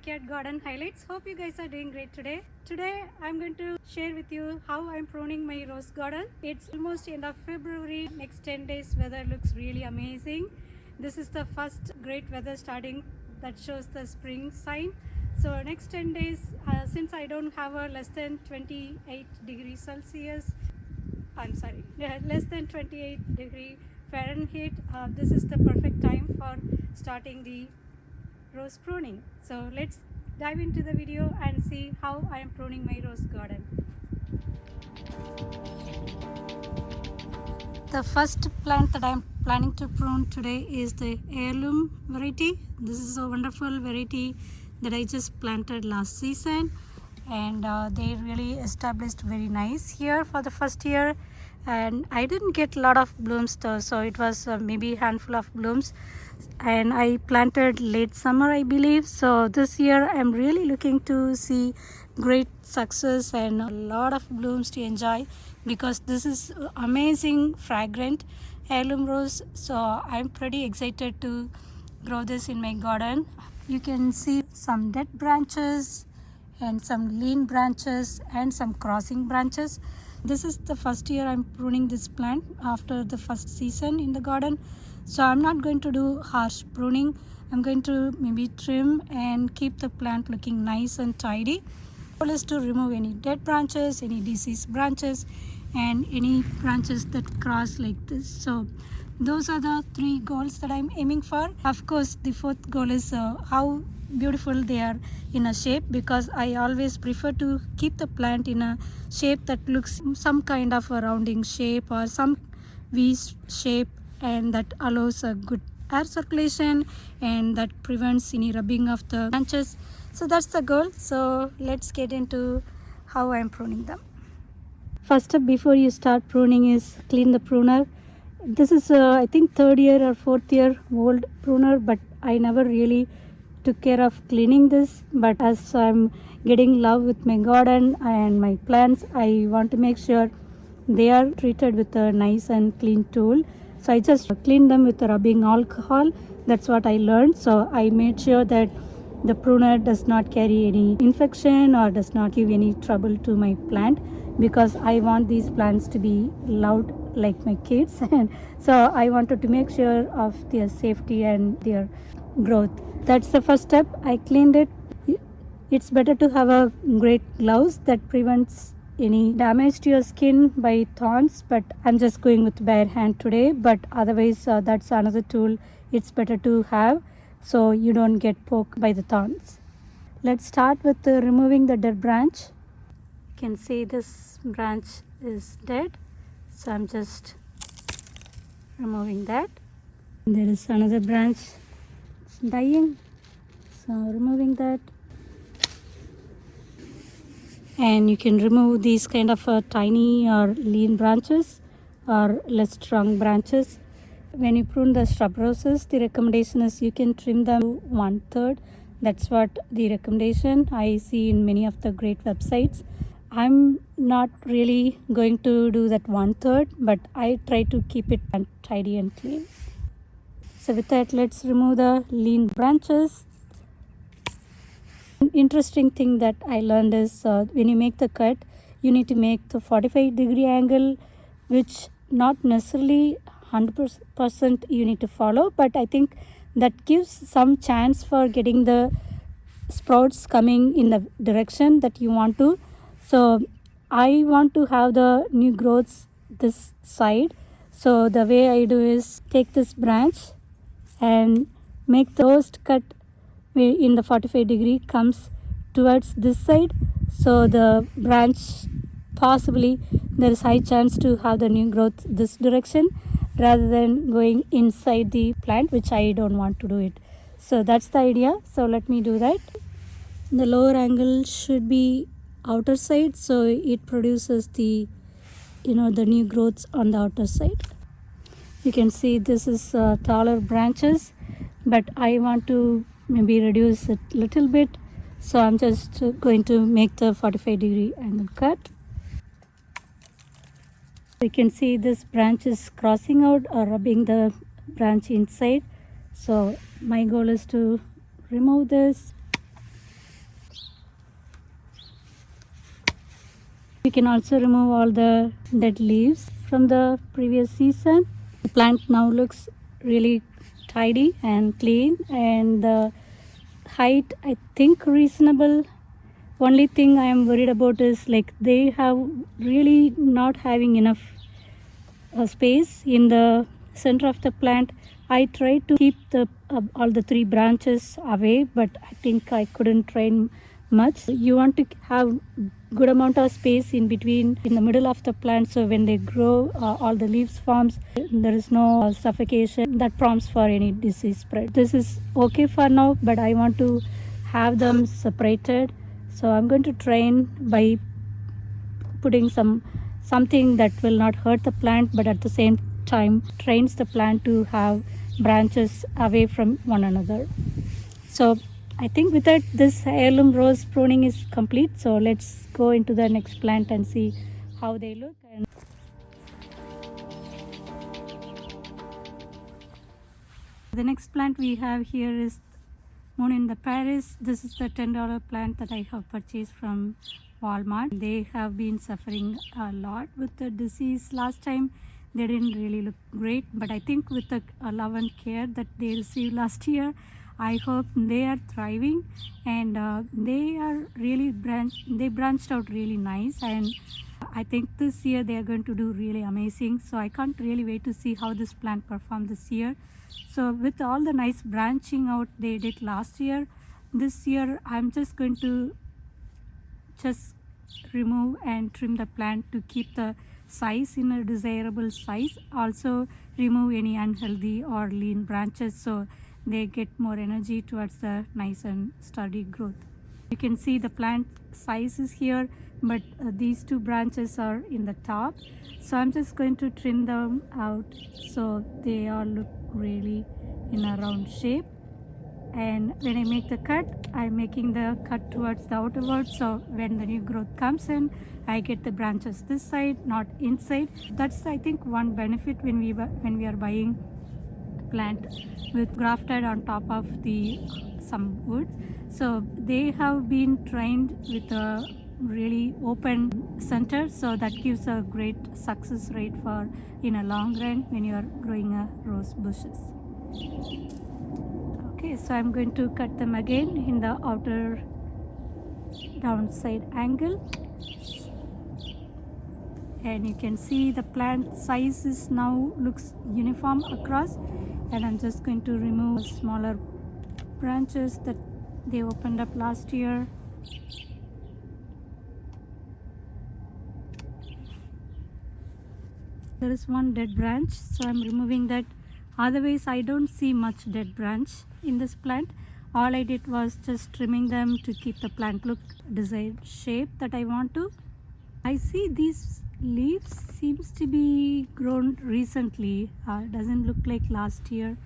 backyard garden highlights. Hope you guys are doing great today. Today I'm going to share with you how I'm pruning my rose garden. It's almost end of February. Next 10 days weather looks really amazing. This is the first great weather starting that shows the spring sign. So next 10 days, since I don't have a less than 28 degrees Celsius, less than 28 degree Fahrenheit, this is the perfect time for starting the rose pruning. So let's dive into the video and see how I am pruning my rose garden. The first plant that I am planning to prune today is the Heirloom variety. This is a wonderful variety that I just planted last season, and they really established very nice here for the first year. And I didn't get a lot of blooms though, so it was maybe a handful of blooms, and I planted late summer, I believe. So this year I'm really looking to see great success and a lot of blooms to enjoy, because this is amazing fragrant heirloom rose. So I'm pretty excited to grow this in my garden. You can see some dead branches and some lean branches and some crossing branches. This is the first year I'm pruning this plant after the first season in the garden. So I'm not going to do harsh pruning. I'm going to maybe trim and keep the plant looking nice and tidy. The goal is to remove any dead branches, any diseased branches, and any branches that cross like this. So those are the three goals that I'm aiming for. Of course, the fourth goal is how beautiful they are in a shape, because I always prefer to keep the plant in a shape that looks some kind of a rounding shape or some V shape, and that allows a good air circulation and that prevents any rubbing of the branches. So that's the goal. So let's get into how I'm pruning them. First step before you start pruning is clean the pruner. This is I think third year or fourth year old pruner, but I never really took care of cleaning this. But as I'm getting love with my garden and my plants, I want to make sure they are treated with a nice and clean tool. So I just cleaned them with rubbing alcohol. That's what I learned. So I made sure that the pruner does not carry any infection or does not give any trouble to my plant, because I want these plants to be loved like my kids. And so I wanted to make sure of their safety and their growth. That's the first step. I cleaned it. It's better to have a great gloves that prevents any damage to your skin by thorns, but I'm just going with bare hand today. But otherwise, that's another tool it's better to have, so you don't get poked by the thorns. Let's start with removing the dead branch. You can see this branch is dead, so I'm just removing that. There is another branch, it's dying, so removing that. And you can remove these kind of tiny or lean branches or less strong branches. When you prune the shrub roses, the recommendation is you can trim them 1/3. That's what the recommendation I see in many of the great websites. I'm not really going to do that 1/3, but I try to keep it tidy and clean. So with that, let's remove the lean branches. An interesting thing that I learned is when you make the cut, you need to make the 45-degree angle, which not necessarily 100% you need to follow, but I think that gives some chance for getting the sprouts coming in the direction that you want to. So I want to have the new growths this side. So the way I do is take this branch and make the first cut in the 45-degree comes towards this side. So the branch, possibly there is high chance to have the new growth this direction rather than going inside the plant, which I don't want to do it. So that's the idea. So let me do that. The lower angle should be outer side, so it produces the the new growths on the outer side. You can see this is taller branches, but I want to maybe reduce it a little bit, so I'm just going to make the 45-degree angle cut. You can see this branch is crossing out or rubbing the branch inside. So my goal is to remove this You can also remove all the dead leaves from the previous season. The plant now looks really tidy and clean, and the height I think reasonable. Only thing I am worried about is like they have really not having enough space in the center of the plant. I tried to keep the all the three branches away, but I think I couldn't train much. You want to have good amount of space in between in the middle of the plant, so when they grow all the leaves forms, there is no suffocation that prompts for any disease spread. This is okay for now, but I want to have them separated, so I'm going to train by putting something that will not hurt the plant, but at the same time trains the plant to have branches away from one another. So I think with that, this heirloom rose pruning is complete. So let's go into the next plant and see how they look. And the next plant we have here is Moon in the Paris. This is the $10 plant that I have purchased from Walmart. They have been suffering a lot with the disease. Last time they didn't really look great, but I think with the love and care that they received last year, I hope they are thriving, and they are really branched out really nice, and I think this year they are going to do really amazing. So I can't really wait to see how this plant performed this year. So with all the nice branching out they did last year, this year I'm just going to remove and trim the plant to keep the size in a desirable size. Also remove any unhealthy or lean branches, so they get more energy towards the nice and sturdy growth. You can see the plant size is here, but these two branches are in the top, so I'm just going to trim them out so they all look really in a round shape. And when I make the cut, I'm making the cut towards the outerward, so when the new growth comes in, I get the branches this side, not inside. That's I think one benefit when we are buying plant with grafted on top of the some wood. So they have been trained with a really open center, so that gives a great success rate for in a long run when you are growing a rose bushes. Okay, so I'm going to cut them again in the outer downside angle, and you can see the plant size is now looks uniform across, and I'm just going to remove smaller branches that they opened up last year. There is one dead branch, so I'm removing that. Otherwise I don't see much dead branch in this plant. All I did was just trimming them to keep the plant look desired shape that I want to. I see these leaves seems to be grown recently. Doesn't look like last year.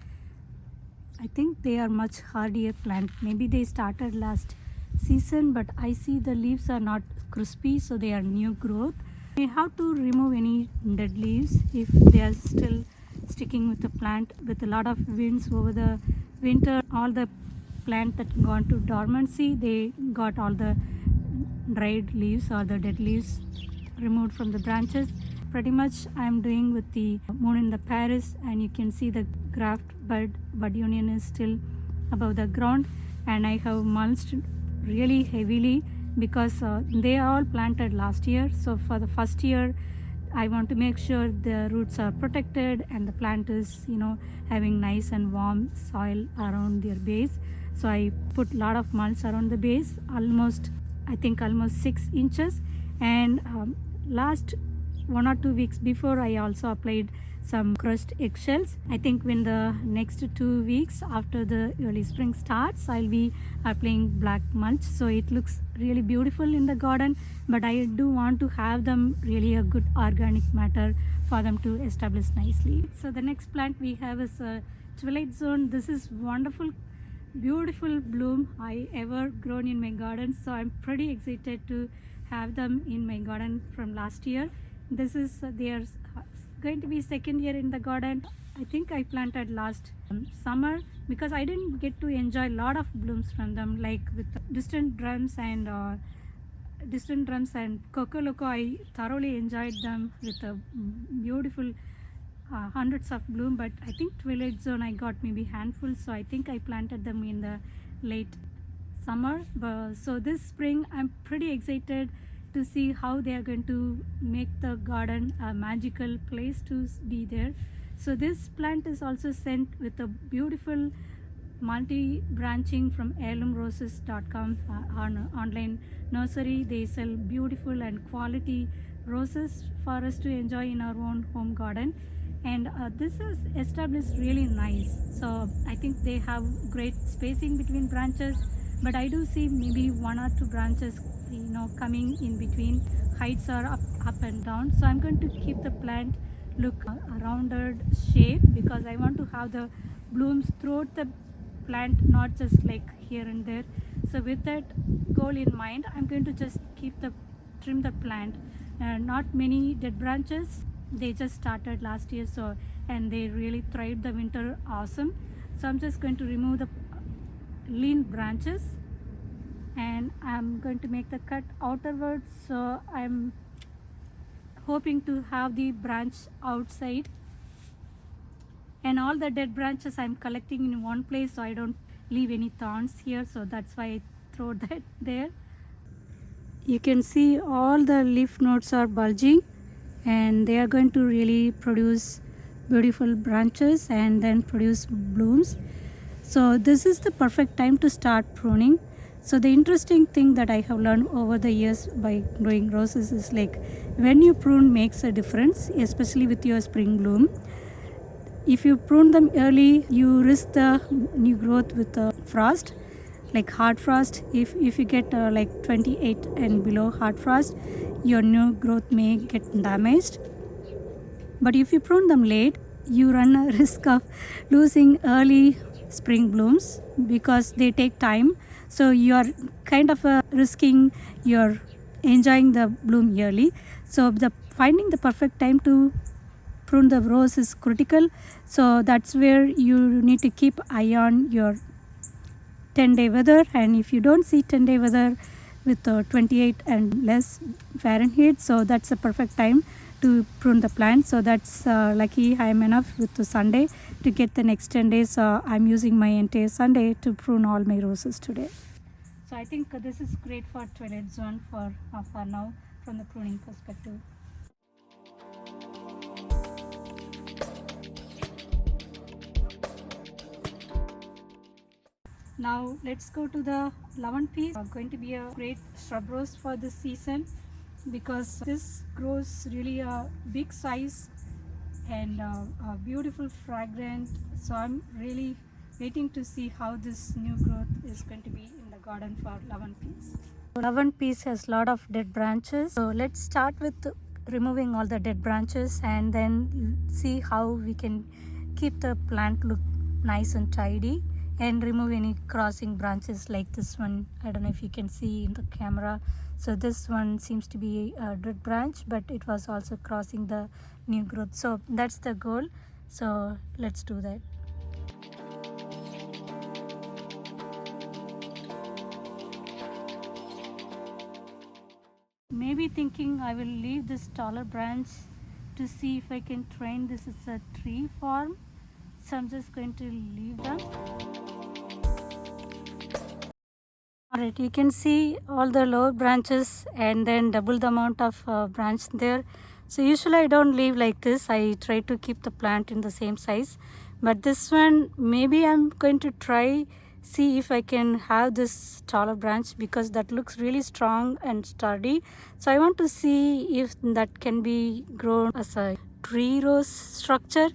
I think they are much hardier plant. Maybe they started last season, but I see the leaves are not crispy, so they are new growth. You have to remove any dead leaves if they are still sticking with the plant. With a lot of winds over the winter, all the plant that gone to dormancy, they got all the dried leaves or the dead leaves removed from the branches. Pretty much I am doing with the Moon in the Paris, and you can see the graft bud union is still above the ground, and I have mulched really heavily because they are all planted last year. So for the first year I want to make sure the roots are protected and the plant is having nice and warm soil around their base. So I put a lot of mulch around the base, almost 6 inches, and last 1 or 2 weeks before I also applied some crushed eggshells. I think when the next 2 weeks after the early spring starts, I'll be applying black mulch, so it looks really beautiful in the garden. But I do want to have them really a good organic matter for them to establish nicely. So the next plant we have is Twilight Zone. This is wonderful, beautiful bloom I ever grown in my garden, so I'm pretty excited to have them in my garden from last year. This is their going to be second year in the garden. I think I planted last summer because I didn't get to enjoy a lot of blooms from them, like with distant drums and distant drums and Coco Loco, I thoroughly enjoyed them with a beautiful hundreds of bloom, but I think Twilight Zone I got maybe handful, so I think I planted them in the late summer. So this spring I'm pretty excited to see how they are going to make the garden a magical place to be there. So this plant is also sent with a beautiful multi-branching from heirloomroses.com online nursery. They sell beautiful and quality roses for us to enjoy in our own home garden, and this is established really nice. So I think they have great spacing between branches, but I do see maybe 1 or 2 branches coming in between. Heights are up and down, so I'm going to keep the plant look a rounded shape because I want to have the blooms throughout the plant, not just like here and there. So with that goal in mind, I'm going to just trim the plant. Not many dead branches. They just started last year, so and they really thrived the winter awesome. So I'm just going to remove the lean branches, and I'm going to make the cut outerwards. So I'm hoping to have the branch outside, and all the dead branches I'm collecting in one place so I don't leave any thorns here, so that's why I throw that there. You can see all the leaf nodes are bulging, and they are going to really produce beautiful branches and then produce blooms. So this is the perfect time to start pruning. So the interesting thing that I have learned over the years by growing roses is like when you prune makes a difference, especially with your spring bloom. If you prune them early, you risk the new growth with the frost, like hard frost. If you get like 28 and below hard frost, your new growth may get damaged. But if you prune them late, you run a risk of losing early spring blooms because they take time. So you are kind of risking your enjoying the bloom early. So finding the perfect time to prune the rose is critical. So that's where you need to keep eye on your 10-day weather, and if you don't see 10-day weather with 28 and less Fahrenheit, so that's a perfect time to prune the plant. So that's lucky I am enough with the Sunday to get the next 10 days. So I'm using my entire Sunday to prune all my roses today. So I think this is great for Twilight Zone for now from the pruning perspective. Now let's go to the 11 piece. Going to be a great shrub rose for this season because this grows really a big size and a beautiful fragrant. So I'm really waiting to see how this new growth is going to be in the garden for 11 piece. 11 piece has a lot of dead branches. So let's start with removing all the dead branches and then see how we can keep the plant look nice and tidy and remove any crossing branches like this one. I don't know if you can see in the camera. So this one seems to be a dead branch, but it was also crossing the new growth. So that's the goal. So let's do that. Maybe thinking I will leave this taller branch to see if I can train this as a tree form. So I'm just going to leave them. Alright, you can see all the lower branches and then double the amount of branch there. So usually I don't leave like this. I try to keep the plant in the same size. But this one, maybe I'm going to try see if I can have this taller branch because that looks really strong and sturdy. So I want to see if that can be grown as a tree rose structure.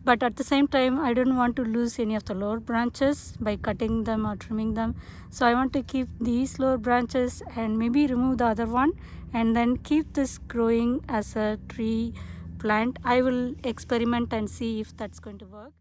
But at the same time, I don't want to lose any of the lower branches by cutting them or trimming them. So I want to keep these lower branches and maybe remove the other one and then keep this growing as a tree plant. I will experiment and see if that's going to work.